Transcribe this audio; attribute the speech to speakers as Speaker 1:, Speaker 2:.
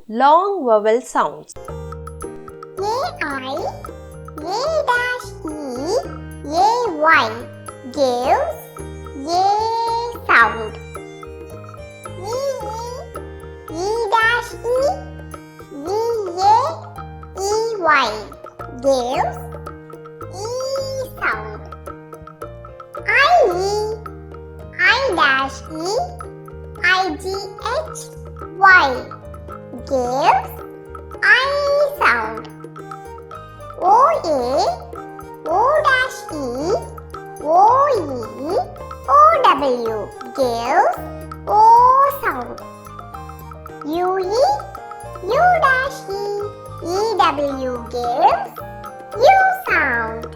Speaker 1: long vowel sounds.
Speaker 2: A-I, A-E, A-Y gives A sound. E-E, E-E, E-A-E-Y gives E sound. I-E, I-E, I-G-H-Y gives I sound. O-A, O-E, O-E, O-W gives O sound. U-E, U-E, E-W gives U sound.